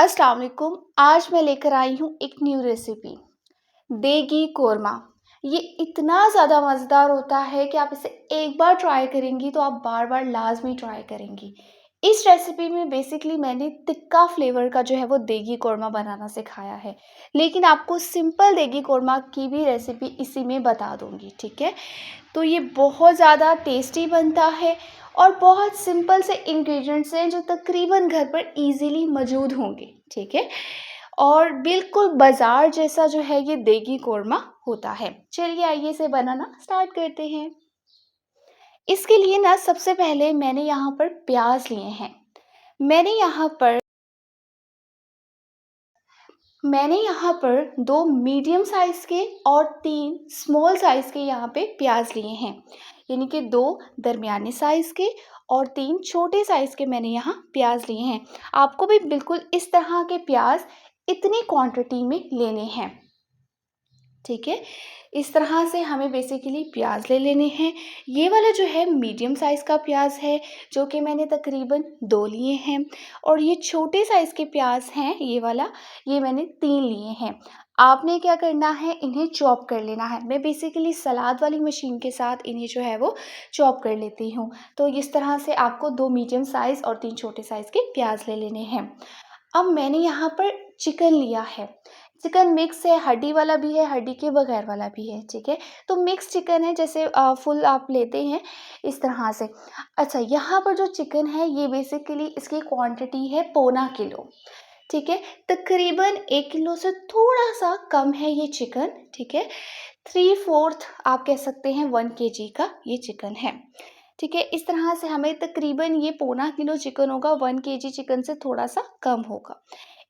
अस्सलाम वालेकुम। आज मैं लेकर आई हूँ एक न्यू रेसिपी, देगी कोरमा। ये इतना ज़्यादा मज़ेदार होता है कि आप इसे एक बार ट्राई करेंगी तो आप बार-बार लाज़मी ट्राई करेंगी। इस रेसिपी में बेसिकली मैंने तिक्का फ्लेवर का जो है वो देगी कोरमा बनाना सिखाया है। लेकिन आपको सिंपल देगी कोरमा की भी रेसिपी इसी में बता दूँगी, ठीक है? तो ये बहुत ज़्यादा टेस्टी बनता है और बहुत सिंपल से इंग्रेडिएंट्स हैं जो तकरीबन घर पर इजीली मौजूद होंगे, ठीक है? और बिल्कुल बाज़ार जैसा जो है ये देगी कोरमा होता है। चलिए आइए इसे बनाना स्टार्ट करते हैं। इसके लिए ना सबसे पहले मैंने यहाँ पर मैंने यहाँ पर 2 मीडियम साइज़ के और 3 स्मॉल साइज़ के यहाँ पे प्याज़ लिए हैं। यानी कि 2 दरमियाने साइज़ के और 3 छोटे साइज़ के मैंने यहाँ प्याज़ लिए हैं। आपको भी बिल्कुल इस तरह के प्याज़ इतनी क्वांटिटी में लेने हैं, ठीक है? इस तरह से हमें बेसिकली प्याज़ ले लेने हैं। ये वाला जो है मीडियम साइज़ का प्याज़ है, जो कि मैंने तकरीबन 2 लिए हैं और ये छोटे साइज़ के प्याज़ हैं ये वाला, ये मैंने 3 लिए हैं। आपने क्या करना है, इन्हें चॉप कर लेना है। मैं बेसिकली सलाद वाली मशीन के साथ इन्हें जो है वो चॉप कर लेती हूँ। तो इस तरह से आपको 2 मीडियम साइज़ और 3 छोटे साइज़ के प्याज़ ले लेने हैं। अब मैंने यहाँ पर चिकन लिया है। चिकन मिक्स है, हड्डी वाला भी है, हड्डी के बगैर वाला भी है, ठीक है? तो मिक्स चिकन है, जैसे फुल आप लेते हैं इस तरह से। अच्छा, यहाँ पर जो चिकन है ये बेसिकली इसकी क्वांटिटी है पौना किलो, ठीक है? तकरीबन 1 किलो से थोड़ा-सा कम है ये चिकन, ठीक है? 3/4 आप कह सकते हैं 1 केजी का ये चिकन है, ठीक है? इस तरह से हमें तकरीबन ये पौना किलो चिकन होगा, 1 केजी चिकन से थोड़ा-सा कम होगा।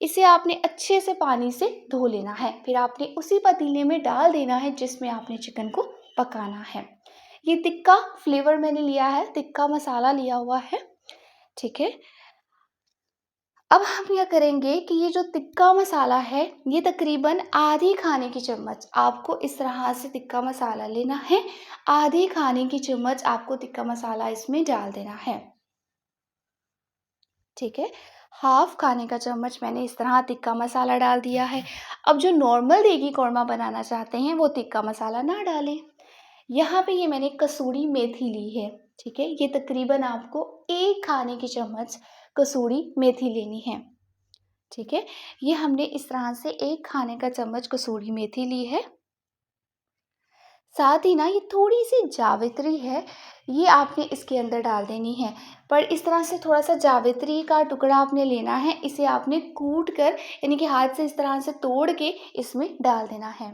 इसे आपने अच्छे से पानी से धो लेना है, फिर आपने उसी पतीले में डाल देना है जिसमें आपने चिकन को पकाना है। ये तिक्का फ्लेवर मैंने लिया है, तिक्का मसाला लिया हुआ है, ठीक है? अब हम क्या करेंगे कि ये जो तिक्का मसाला है, ये तकरीबन आधी खाने की चम्मच आपको इस तरह से तिक्का मसाला लेना है। आधी खाने की चम्मच आपको तिक्का मसाला इसमें डाल देना है, ठीक है? हाफ़ खाने का चम्मच मैंने इस तरह तिक्का मसाला डाल दिया है। अब जो नॉर्मल देगी कोरमा बनाना चाहते हैं, वो तिक्का मसाला ना डालें। यहाँ पे ये मैंने कसूरी मेथी ली है, ठीक है? ये तकरीबन आपको 1 खाने की चम्मच कसूरी मेथी लेनी है, ठीक है? ये हमने इस तरह से 1 खाने का चम्मच कसूरी मेथी ली है। साथ ही ना ये थोड़ी-सी जावित्री है, ये आपने इसके अंदर डाल देनी है। पर इस तरह से थोड़ा-सा जावित्री का टुकड़ा आपने लेना है, इसे आपने कूट कर यानी कि हाथ से इस तरह से तोड़ के इसमें डाल देना है।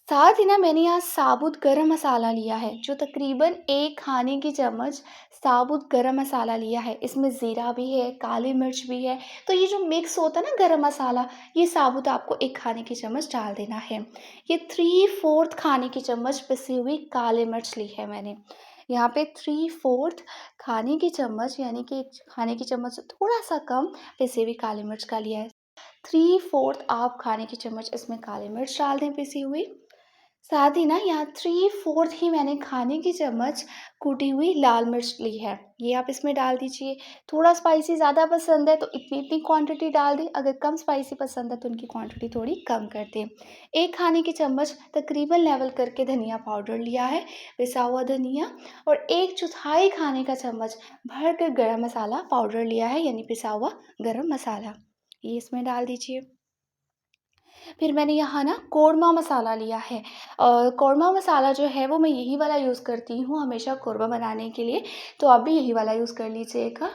साथ ही ना मैंने यहाँ साबुत गरम मसाला लिया है, जो तकरीबन 1 खाने की चम्मच साबुत गरम मसाला लिया है। इसमें ज़ीरा भी है, काली मिर्च भी है, तो ये जो मिक्स होता है ना गरम मसाला, ये साबुत आपको 1 खाने की चम्मच डाल देना है। ये 3/4 खाने की चम्मच पिसी हुई काली मिर्च ली है मैंने। यहाँ पे 3/4 खाने की चम्मच यानी कि 1 खाने की चम्मच से थोड़ा-सा कम पिसी हुई काली मिर्च का लिया है। 3/4 आप खाने की चम्मच इसमें काली मिर्च डाल दें पिसी हुई। साथ ही ना यहाँ 3/4 ही मैंने खाने की चम्मच कूटी हुई लाल मिर्च ली है, ये आप इसमें डाल दीजिए। थोड़ा स्पाइसी ज़्यादा पसंद है तो इतनी-इतनी क्वांटिटी डाल दें, अगर कम स्पाइसी पसंद है तो उनकी क्वांटिटी थोड़ी कम कर दें। 1 खाने की चम्मच तकरीबन लेवल करके धनिया पाउडर लिया है, पिसा हुआ धनिया, और 1/4 खाने का चम्मच भर कर गरम मसाला पाउडर लिया है, यानी पिसा हुआ गरम मसाला, ये इसमें डाल दीजिए। फिर मैंने यहाँ ना कोरमा मसाला लिया है। कोरमा मसाला जो है वो मैं यही वाला यूज़ करती हूँ हमेशा कोरमा बनाने के लिए, तो आप भी यही वाला यूज़ कर लीजिएगा।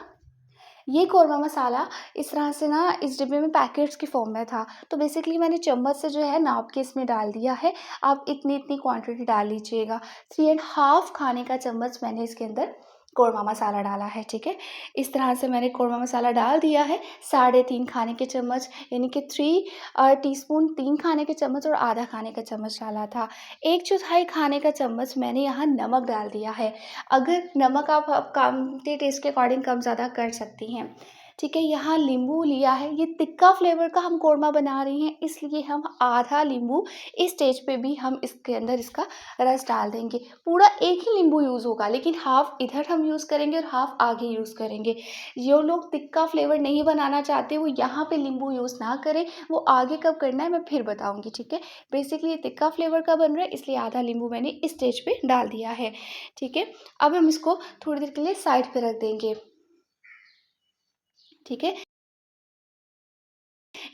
ये कोरमा मसाला इस तरह से ना इस डिब्बे में पैकेट्स की फ़ॉर्म में था, तो बेसिकली मैंने चम्मच से जो है नाप के इसमें डाल दिया है। आप इतनी-इतनी क्वांटिटी डाल लीजिएगा। 3 एंड हाफ़ खाने का चम्मच मैंने इसके अंदर कोरमा मसाला डाला है, ठीक है? इस तरह से मैंने कोरमा मसाला डाल दिया है। 3.5 खाने के चम्मच यानी कि 3 टीस्पून 3 खाने के चम्मच और आधा खाने का चम्मच डाला था। 1/4 खाने का चम्मच मैंने यहाँ नमक डाल दिया है। अगर नमक आप अपने टेस्ट के अकॉर्डिंग कम-ज़्यादा कर सकती हैं। ठीक है। यहाँ नींबू लिया है, ये तिक्का फ्लेवर का हम कोरमा बना रहे हैं, इसलिए हम आधा नींबू इस स्टेज पे भी हम इसके अंदर इसका रस डाल देंगे। पूरा एक ही नींबू यूज़ होगा, लेकिन हाफ इधर हम यूज़ करेंगे और हाफ आगे यूज़ करेंगे। जो लोग तिक्का फ्लेवर नहीं बनाना चाहते वो यहाँ पे नींबू यूज़ ना करें, वो आगे कब करना है मैं फिर बताऊँगी, ठीक है। बेसिकली ये तिक्का फ्लेवर का बन रहा है, इसलिए आधा नींबू मैंने इस स्टेज पे डाल दिया है, ठीक है। अब हम इसको थोड़ी देर के लिए साइड पे रख देंगे, ठीक है।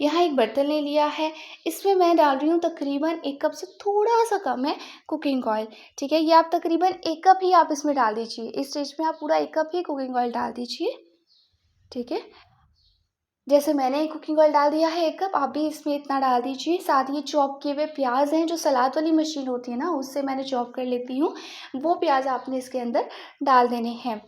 यहाँ एक बर्तन ले लिया है, इसमें मैं डाल रही हूँ तकरीबन 1 कप से थोड़ा-सा कम है कुकिंग ऑयल, ठीक है। ये आप तकरीबन 1 कप ही आप इसमें डाल दीजिए। इस स्टेज में आप पूरा 1 कप ही कुकिंग ऑयल डाल दीजिए, ठीक है। जैसे मैंने कुकिंग ऑयल डाल दिया है 1 कप, आप भी इसमें इतना डाल दीजिए। साथ ही चॉप किए हुए प्याज़ हैं, जो सलाद वाली मशीन होती है ना, उससे मैंने चॉप कर लेती हूँ, वो प्याज़ आपने इसके अंदर डाल देने हैं।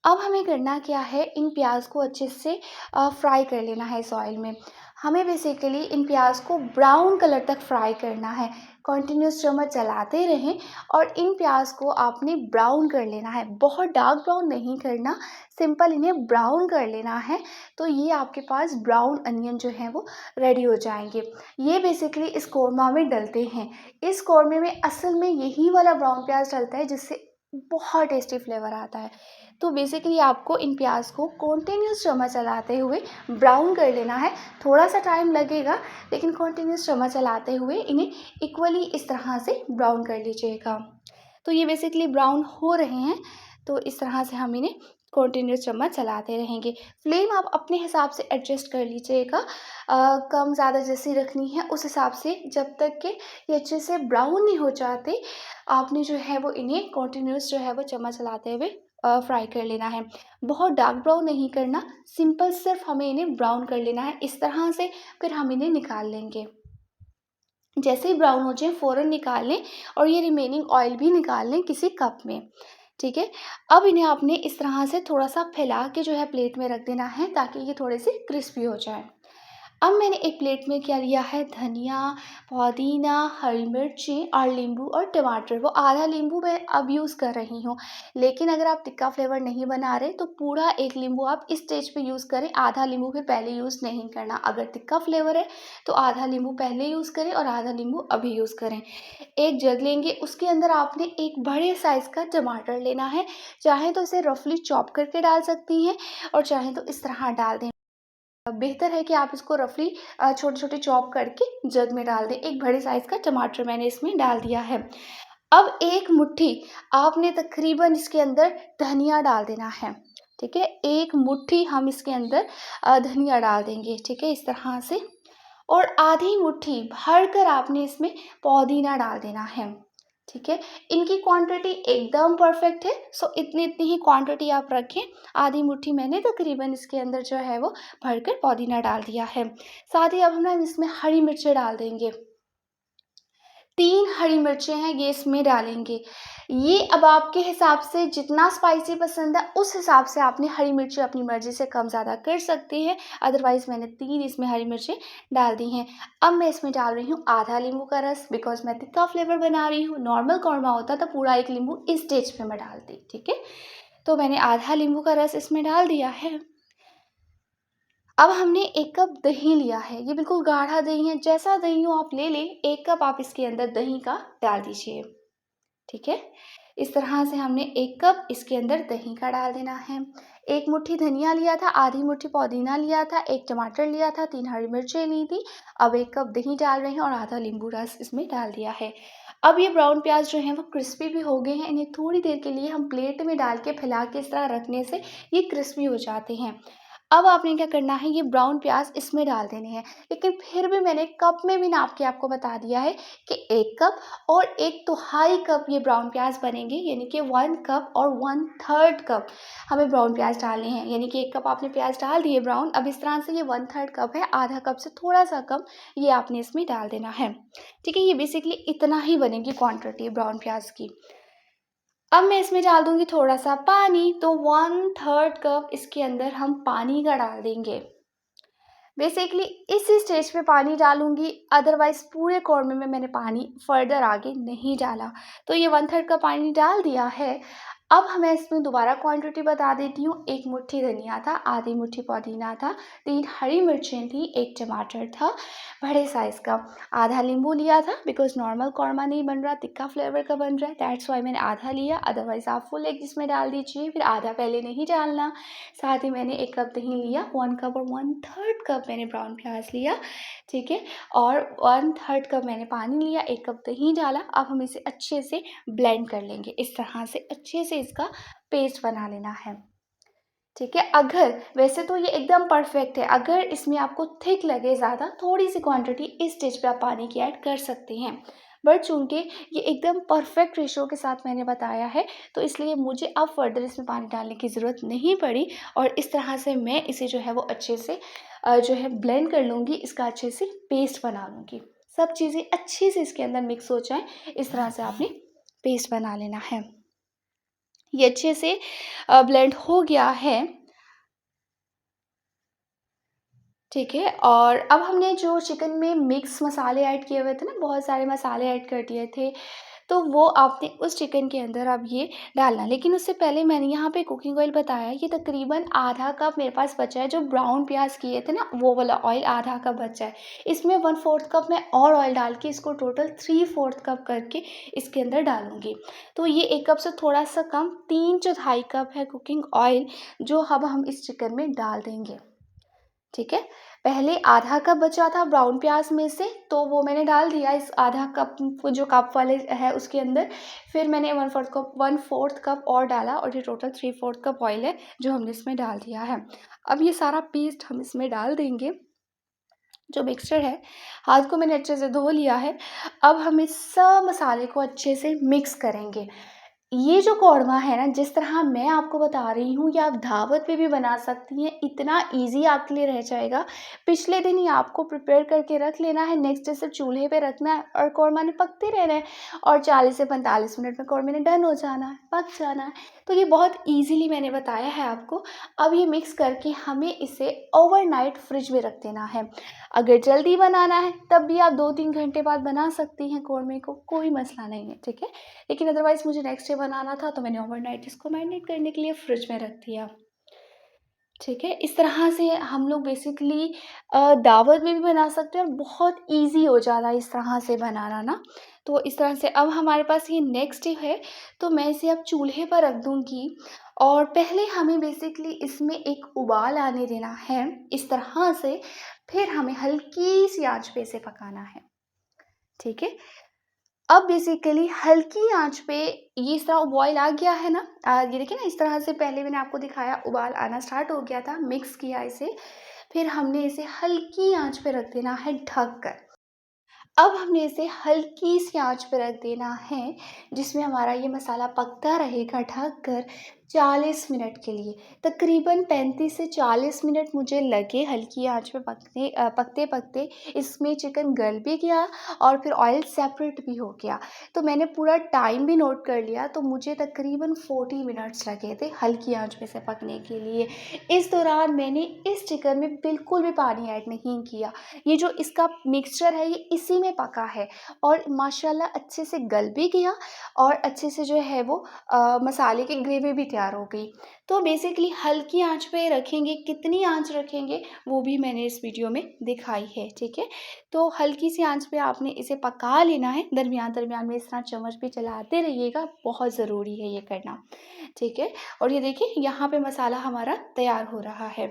अब हमें करना क्या है, इन प्याज़ को अच्छे से फ्राई कर लेना है इस ऑयल में। हमें बेसिकली इन प्याज़ को ब्राउन कलर तक फ्राई करना है। कंटिन्यूअस चम्मच चलाते रहें और इन प्याज़ को आपने ब्राउन कर लेना है। बहुत डार्क ब्राउन नहीं करना, सिंपल इन्हें ब्राउन कर लेना है। तो ये आपके पास ब्राउन अनियन जो है वो रेडी हो जाएँगे। ये बेसिकली इस कोरमा में डलते हैं। इस कोरमे में असल में यही वाला ब्राउन प्याज़ डलता है, जिससे बहुत टेस्टी फ्लेवर आता है। तो बेसिकली आपको इन प्याज़ को कंटिन्यूअस चम्मच चलाते हुए ब्राउन कर लेना है। थोड़ा-सा टाइम लगेगा, लेकिन कंटिन्यूअस चम्मच चलाते हुए इन्हें इक्वली इस तरह से ब्राउन कर लीजिएगा। तो ये बेसिकली ब्राउन हो रहे हैं, तो इस तरह से हम इन्हें कंटिन्यूअस चम्मच चलाते रहेंगे। फ्लेम आप अपने हिसाब से एडजस्ट कर लीजिएगा, कम ज़्यादा जैसी रखनी है उस हिसाब से, जब तक कि ये अच्छे से ब्राउन नहीं हो जाते, आपने जो है वो इन्हें कंटिन्यूअस जो है वो चम्मच चलाते हुए फ्राई कर लेना है। बहुत डार्क ब्राउन नहीं करना, सिंपल सिर्फ हमें इन्हें ब्राउन कर लेना है इस तरह से, फिर हम इन्हें निकाल लेंगे। जैसे ही ब्राउन हो जाए फ़ौरन निकाल लें और ये रिमेनिंग ऑयल भी निकाल लें किसी कप में, ठीक है। अब इन्हें आपने इस तरह से थोड़ा-सा फैला के जो है प्लेट में रख देना है, ताकि ये थोड़े से क्रिस्पी हो जाएँ। अब मैंने एक प्लेट में क्या लिया है, धनिया, पुदीना, हरी मिर्ची और नींबू और टमाटर। वो आधा नींबू मैं अब यूज़ कर रही हूँ, लेकिन अगर आप तिक्का फ्लेवर नहीं बना रहे तो पूरा 1 नींबू आप इस स्टेज पे यूज़ करें, आधा नींबू फिर पहले यूज़ नहीं करना। अगर तिक्का फ्लेवर है तो आधा नींबू पहले यूज़ करें और आधा नींबू अभी यूज़ करें। एक जग लेंगे, उसके अंदर आपने एक बड़े साइज़ का टमाटर लेना है, चाहें तो इसे रफली चॉप करके डाल सकती हैं और चाहें तो इस तरह डाल दें। बेहतर है कि आप इसको रफली छोटे-छोटे चॉप करके जग में डाल दें। एक बड़े साइज़ का टमाटर मैंने इसमें डाल दिया है। अब एक मुट्ठी आपने तकरीबन इसके अंदर धनिया डाल देना है, ठीक है? एक मुट्ठी हम इसके अंदर धनिया डाल देंगे, ठीक है? इस तरह से, और आधी मुट्ठी भरकर आपने इसमें पुदीना डाल देना है, ठीक है? इनकी क्वांटिटी एकदम परफेक्ट है, सो इतनी-इतनी ही क्वांटिटी आप रखें। आधी मुट्ठी मैंने तकरीबन इसके अंदर जो है वो भरकर पुदीना डाल दिया है। साथ ही अब हम इसमें हरी मिर्चें डाल देंगे। 3 हरी मिर्चें हैं, ये इसमें डालेंगे। ये अब आपके हिसाब से जितना स्पाइसी पसंद है उस हिसाब से आपने हरी मिर्ची अपनी मर्ज़ी से कम ज़्यादा कर सकते हैं, अदरवाइज़ मैंने 3 इसमें हरी मिर्चें डाल दी हैं। अब मैं इसमें डाल रही हूँ आधा नींबू का रस, बिकॉज़ मैं तिक्का फ्लेवर बना रही हूँ। नॉर्मल कौरमा होता तो पूरा 1 नींबू इस स्टेज पे मैं डालती, ठीक है? तो मैंने आधा नींबू का रस इसमें डाल दिया है। अब हमने 1 कप दही लिया है, ये बिल्कुल गाढ़ा दही है, जैसा दही हो आप ले लें, 1 कप आप इसके अंदर दही का डाल दीजिए, ठीक है? इस तरह से हमने 1 कप इसके अंदर दही का डाल देना है। 1 मुट्ठी धनिया लिया था, आधी मुट्ठी पुदीना लिया था, 1 टमाटर लिया था, 3 हरी मिर्चें ली थी। अब 1 कप दही डाल रहे हैं और आधा नींबू रस इसमें डाल दिया है। अब ये ब्राउन प्याज़ जो हैं वो क्रिस्पी भी हो गए हैं, इन्हें थोड़ी देर के लिए हम प्लेट में डाल के फैला के इस तरह रखने से ये क्रिस्पी हो जाते हैं। अब आपने क्या करना है, ये ब्राउन प्याज़ इसमें डाल देने हैं, लेकिन फिर भी मैंने कप में भी नाप के आपको बता दिया है कि 1 कप और 1/2 कप ये ब्राउन प्याज़ बनेंगे, यानी कि 1 कप और 1/3 कप हमें ब्राउन प्याज़ डालने हैं। यानी कि 1 कप आपने प्याज़ डाल दिए ब्राउन, अब इस तरह से ये 1/3 कप है, आधा कप से थोड़ा-सा कम ये आपने इसमें डाल देना है। ठीक है, ये बेसिकली इतना ही बनेगी क्वांटिटी ब्राउन प्याज़ की। अब मैं इसमें डाल दूँगी थोड़ा-सा पानी, तो 1/3 कप इसके अंदर हम पानी का डाल देंगे। बेसिकली इसी स्टेज पे पानी डालूँगी, अदरवाइज़ पूरे कौरमे में मैंने पानी फ़र्दर आगे नहीं डाला। तो ये 1/3 कप पानी डाल दिया है। अब मैं इसमें दोबारा क्वांटिटी बता देती हूँ। 1 मुट्ठी धनिया था, आधी मुट्ठी पुदीना था, 3 हरी मिर्चें थी, 1 टमाटर था बड़े साइज़ का, आधा नींबू लिया था बिकॉज़ नॉर्मल कौरमा नहीं बन रहा, तिक्का फ्लेवर का बन रहा है, दैट्स व्हाई मैंने आधा लिया। अदरवाइज़ आप फुल एग इसमें डाल दीजिए, फिर आधा पहले नहीं डालना। साथ ही मैंने 1 कप दही लिया, 1 कप और 1/3 कप मैंने ब्राउन प्याज़ लिया, ठीक है? और 1/3 कप मैंने पानी लिया, 1 कप दही डाला। अब हम इसे अच्छे से ब्लेंड कर लेंगे। इस तरह से अच्छे से इसका पेस्ट बना लेना है, ठीक है? अगर वैसे तो ये एकदम परफेक्ट है, अगर इसमें आपको थिक लगे ज़्यादा, थोड़ी-सी क्वांटिटी इस स्टेज पे आप पानी की ऐड कर सकते हैं। बट चूँकि ये एकदम परफेक्ट रेशियो के साथ मैंने बताया है, तो इसलिए मुझे अब फर्दर इसमें पानी डालने की ज़रूरत नहीं पड़ी और इस तरह से मैं इसे जो है वो अच्छे से जो है ब्लेंड कर लूँगी, इसका अच्छे से पेस्ट बना लूँगी। सब चीज़ें अच्छे से इसके अंदर मिक्स हो जाएँ, इस तरह से आपने पेस्ट बना लेना है। ये अच्छे से ब्लेंड हो गया है, ठीक है? और अब हमने जो चिकन में मिक्स मसाले ऐड किए हुए थे ना, बहुत सारे मसाले ऐड कर दिए थे, तो वो आपने उस चिकन के अंदर अब ये डालना। लेकिन उससे पहले मैंने यहाँ पे कुकिंग ऑयल बताया, ये तकरीबन आधा कप मेरे पास बचा है, जो ब्राउन प्याज़ किए थे ना, वो वाला ऑयल आधा कप बचा है। इसमें 1/4 कप मैं और ऑयल डाल के इसको टोटल 3/4 कप करके इसके अंदर डालूँगी। तो ये 1 कप से थोड़ा-सा कम 3/4 कप है कुकिंग ऑयल, जो अब हम इस चिकन में डाल देंगे। ठीक है? पहले आधा कप बचा था ब्राउन प्याज़ में से, तो वो मैंने डाल दिया इस आधा कप वो जो कप वाले है उसके अंदर। फिर मैंने 1/4 कप और डाला और ये टोटल 3/4 कप ऑयल है जो हमने इसमें डाल दिया है। अब ये सारा पेस्ट हम इसमें डाल देंगे, जो मिक्सचर है। हाथ को मैंने अच्छे से धो लिया है। अब हम इस सब मसाले को अच्छे से मिक्स करेंगे। ये जो कौरमा है ना, जिस तरह मैं आपको बता रही हूँ, ये आप दावत पे भी बना सकती हैं, इतना ईज़ी आपके लिए रह जाएगा। पिछले दिन ही आपको प्रिपेयर करके रख लेना है, नेक्स्ट डे सिर्फ चूल्हे पे रखना है और कौरमा ने पकते रहना है और 40 से 45 मिनट में कौरमे ने डन हो जाना है, पक जाना है। तो ये बहुत ईज़िली मैंने बताया है आपको। अब ये मिक्स करके हमें इसे ओवरनाइट फ्रिज में रख देना है। अगर जल्दी बनाना है तब भी आप 2-3 घंटे बाद बना सकती हैं कौरमे को, कोई मसला नहीं है, ठीक है? लेकिन अदरवाइज़ मुझे नेक्स्ट डे बनाना था, तो मैंने ओवरनाइट इसको मैरिनेट करने के लिए फ्रिज में रख दिया। ठीक है? इस तरह से हम लोग बेसिकली दावत में भी बना सकते हैं और बहुत ईज़ी हो जाता है इस तरह से बनाना ना। तो इस तरह से अब हमारे पास ये नेक्स्ट डे है, तो मैं इसे अब चूल्हे पर रख दूँगी और पहले हमें बेसिकली इसमें एक उबाल आने देना है, इस तरह से। फिर हमें हल्की-सी आँच पे इसे पकाना है, ठीक है? अब बेसिकली हल्की आँच पे ये इस तरह बॉयल आ गया है ना, ये देखिए ना, इस तरह से पहले मैंने आपको दिखाया उबाल आना स्टार्ट हो गया था, मिक्स किया इसे, फिर हमने इसे हल्की आँच पे रख देना है ढक कर। अब हमने इसे हल्की सी आँच पे रख देना है, जिसमें हमारा ये मसाला पकता रहेगा ढक कर 40 मिनट के लिए। तकरीबन 35 से 40 मिनट मुझे लगे हल्की आँच पे पकते-पकते। इसमें चिकन गल भी गया और फिर ऑयल सेपरेट भी हो गया। तो मैंने पूरा टाइम भी नोट कर लिया, तो मुझे तकरीबन 40 मिनट्स लगे थे हल्की आँच पे इसे पकने के लिए। इस दौरान मैंने इस चिकन में बिल्कुल भी पानी ऐड नहीं किया। ये जो इसका मिक्सचर है, ये इसी में पका है और माशाल्लाह अच्छे से गल भी गया और अच्छे से जो है वो मसाले की ग्रेवी भी तैयार हो गई। तो बेसिकली हल्की आंच पे रखेंगे, कितनी आंच रखेंगे वो भी मैंने इस वीडियो में दिखाई है, ठीक है? तो हल्की सी आंच पे आपने इसे पका लेना है, दरमियान-दरमियान में इस तरह चम्मच भी चलाते रहिएगा, बहुत ज़रूरी है ये करना, ठीक है? और ये देखिए यहाँ पे मसाला हमारा तैयार हो रहा है।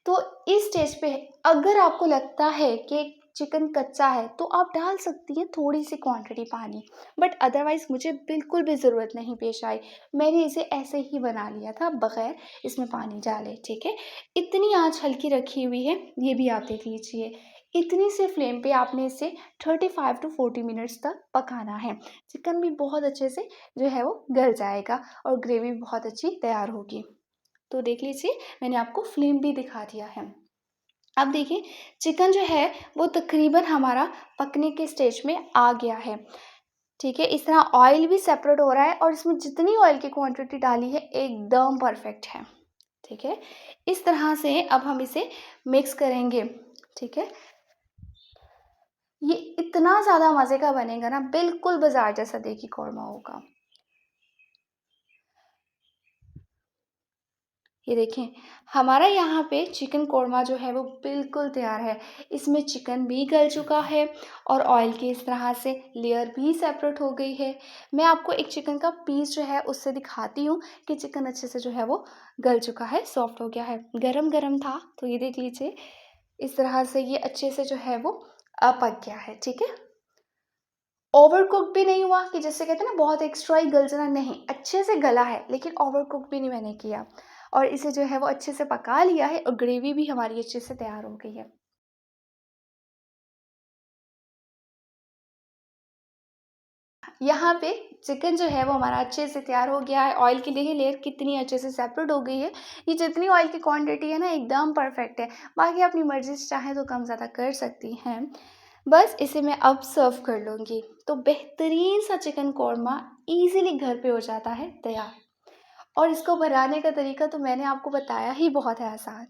तो इस स्टेज पे अगर आपको लगता है कि चिकन कच्चा है, तो आप डाल सकती हैं थोड़ी-सी क्वांटिटी पानी, बट अदरवाइज़ मुझे बिल्कुल भी ज़रूरत नहीं पेश आई। मैंने इसे ऐसे ही बना लिया था बगैर इसमें पानी डाले, ठीक है? इतनी आँच हल्की रखी हुई है, ये भी आप देख लीजिए। इतनी सी फ्लेम पे आपने इसे 35 टू 40 मिनट्स तक पकाना है। चिकन भी बहुत अच्छे से जो है वो गल जाएगा और ग्रेवी भी बहुत अच्छी तैयार होगी। तो देख लीजिए, मैंने आपको फ्लेम भी दिखा दिया है। अब देखिए चिकन जो है वो तकरीबन हमारा पकने के स्टेज में आ गया है, ठीक है? इस तरह ऑयल भी सेपरेट हो रहा है और इसमें जितनी ऑयल की क्वांटिटी डाली है एकदम परफेक्ट है, ठीक है? इस तरह से अब हम इसे मिक्स करेंगे, ठीक है? ये इतना ज़्यादा मज़े का बनेगा ना, बिल्कुल बाज़ार जैसा देखिए कौरमा होगा। ये देखें, हमारा यहाँ पे चिकन कोरमा जो है वो बिल्कुल तैयार है। इसमें चिकन भी गल चुका है और ऑयल की इस तरह से लेयर भी सेपरेट हो गई है। मैं आपको एक चिकन का पीस जो है उससे दिखाती हूँ कि चिकन अच्छे से जो है वो गल चुका है, सॉफ्ट हो गया है। गरम-गरम था, तो ये देख लीजिए, इस तरह से ये अच्छे से जो है वो पक गया है, ठीक है। ओवर कुक भी नहीं हुआ कि जैसे कहते हैं ना बहुत एक्स्ट्रा ही गल जाना, नहीं, अच्छे से गला है, लेकिन ओवर कुक भी नहीं मैंने किया। और इसे जो है वो अच्छे से पका लिया है और ग्रेवी भी हमारी अच्छे से तैयार हो गई है। यहाँ पे चिकन जो है वो हमारा अच्छे से तैयार हो गया है। ऑयल की देखिए लेयर कितनी अच्छे से सेपरेट हो गई है। ये जितनी ऑयल की क्वांटिटी है ना एकदम परफेक्ट है। बाकी अपनी मर्ज़ी से चाहें तो कम ज़्यादा कर सकती हैं। बस इसे मैं अब सर्व कर लूँगी। तो बेहतरीन सा चिकन कौरमा ईज़िली घर पे हो जाता है तैयार। और इसको बनाने का तरीका तो मैंने आपको बताया ही बहुत है आसान।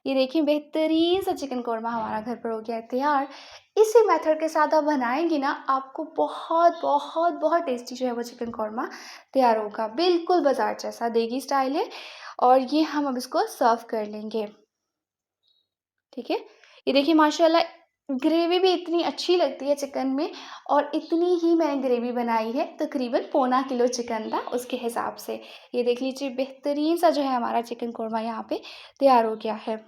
ये देखिए बेहतरीन सा चिकन कौरमा हमारा घर पर हो गया है तैयार। इसी मेथड के साथ आप बनाएँगी ना, आपको बहुत, बहुत, बहुत टेस्टी जो है वो चिकन कौरमा तैयार होगा। बिल्कुल बाज़ार जैसा देगी स्टाइल है। और ये हम अब इसको सर्व कर लेंगे। ठीक है? ये देखिए माशाल्लाह ग्रेवी भी इतनी अच्छी लगती है चिकन में। और इतनी ही मैंने ग्रेवी बनाई है, तकरीबन पौना किलो चिकन था उसके हिसाब से। ये देख लीजिए बेहतरीन सा जो है हमारा चिकन कौरमा यहाँ पे तैयार हो गया है।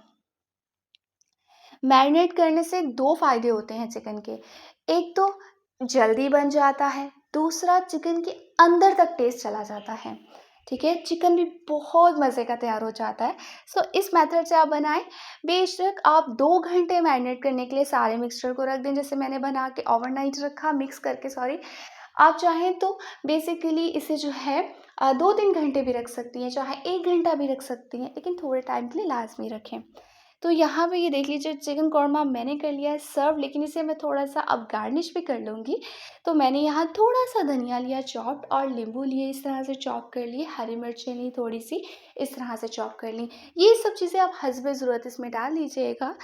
मैरिनेट करने से 2 फ़ायदे होते हैं चिकन के। एक तो जल्दी बन जाता है, दूसरा चिकन के अंदर तक टेस्ट चला जाता है, ठीक है? चिकन भी बहुत मज़े का तैयार हो जाता है। सो इस मेथड से आप बनाएँ। बेशक आप 2 घंटे मैरिनेट करने के लिए सारे मिक्सचर को रख दें, जैसे मैंने बना के ओवरनाइट रखा मिक्स करके, सॉरी। आप चाहें तो बेसिकली इसे जो है 2-3 घंटे भी रख सकती हैं, चाहे 1 घंटा भी रख सकती हैं, लेकिन थोड़े टाइम के लिए लाज़मी रखें। तो यहाँ पे ये देख लीजिए चिकन कौरमा मैंने कर लिया है सर्व, लेकिन इसे मैं थोड़ा-सा अब गार्निश भी कर लूँगी। तो मैंने यहाँ थोड़ा-सा धनिया लिया चॉप्ड और नींबू लिए इस तरह से चॉप कर लिए, हरी मिर्चें ली थोड़ी-सी, इस तरह से चॉप कर ली। ये सब चीज़ें आप हस्ब ज़रूरत इसमें डाल लीजिएगा,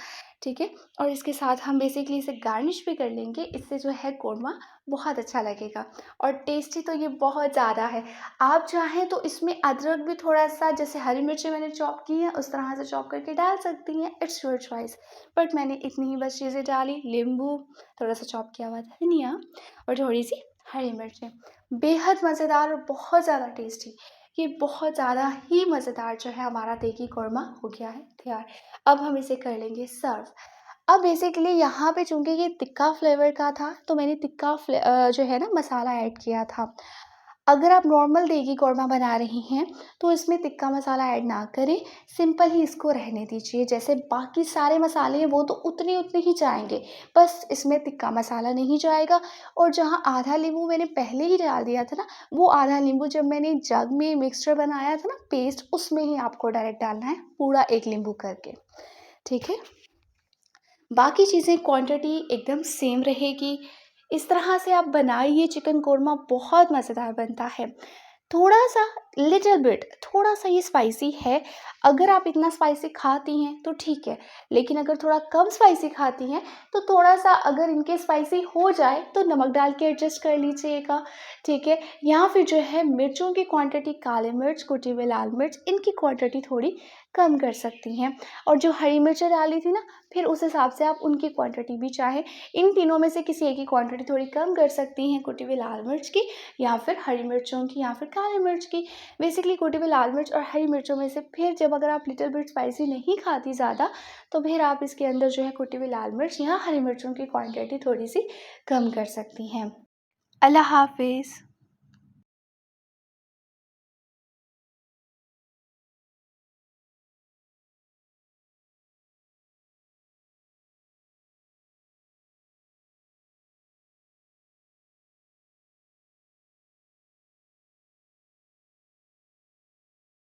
ठीक है? और इसके साथ हम बेसिकली इसे गार्निश भी कर लेंगे, इससे जो है कौरमा बहुत अच्छा लगेगा। और टेस्टी तो ये बहुत ज़्यादा है। आप चाहें तो इसमें अदरक भी थोड़ा-सा, जैसे हरी मिर्ची मैंने चॉप की है उस तरह से चॉप करके डाल सकती हैं, इट्स योर चॉइस। बट मैंने इतनी ही बस चीज़ें डाली, नींबू, थोड़ा-सा चॉप किया हुआ धनिया और थोड़ी-सी हरी मिर्चें। बेहद मज़ेदार और बहुत ज़्यादा टेस्टी। ये बहुत ज़्यादा ही मज़ेदार जो है हमारा देगी कौरमा हो गया है तैयार। अब हम इसे कर लेंगे सर्व। अब बेसिकली यहाँ पे चूँकि ये तिक्का फ्लेवर का था, तो मैंने जो है ना मसाला ऐड किया था। अगर आप नॉर्मल देगी कौरमा बना रही हैं, तो इसमें तिक्का मसाला ऐड ना करें, सिंपल ही इसको रहने दीजिए। जैसे बाकी सारे मसाले हैं वो तो उतने-उतने ही जाएँगे, बस इसमें तिक्का मसाला नहीं जाएगा। और जहाँ आधा नींबू मैंने पहले ही डाल दिया था ना, वो आधा नींबू जब मैंने जग में मिक्सचर बनाया था ना पेस्ट, उसमें ही आपको डायरेक्ट डालना है, पूरा 1 नींबू करके, ठीक है? बाकी चीज़ें क्वांटिटी एकदम सेम रहेगी। इस तरह से आप बनाइए चिकन कोरमा, बहुत मज़ेदार बनता है। थोड़ा-सा लिटिल बिट थोड़ा-सा ये स्पाइसी है। अगर आप इतना स्पाइसी खाती हैं तो ठीक है, लेकिन अगर थोड़ा कम स्पाइसी खाती हैं तो थोड़ा-सा, अगर इनके स्पाइसी हो जाए तो नमक डाल के एडजस्ट कर लीजिएगा, ठीक है? या फिर जो है मिर्चों की क्वांटिटी, काली मिर्च, कुटी हुई लाल मिर्च, इनकी क्वांटिटी थोड़ी कम कर सकती हैं। और जो हरी मिर्चें डाली थी ना, फिर उस हिसाब से आप उनकी क्वांटिटी भी चाहे इन तीनों में से किसी एक की क्वांटिटी थोड़ी कम कर सकती हैं, कुटी हुई लाल मिर्च की या फिर हरी मिर्चों की या फिर काली मिर्च की। बेसिकली कुटी हुई लाल मिर्च और हरी मिर्चों में से फिर जब अगर आप लिटिल बिट स्पाइसी नहीं खाती ज़्यादा, तो फिर आप इसके अंदर जो है कुटी हुई लाल मिर्च या हरी मिर्चों की क्वांटिटी थोड़ी सी कम कर सकती हैं। अल्लाह हाफ़िज़।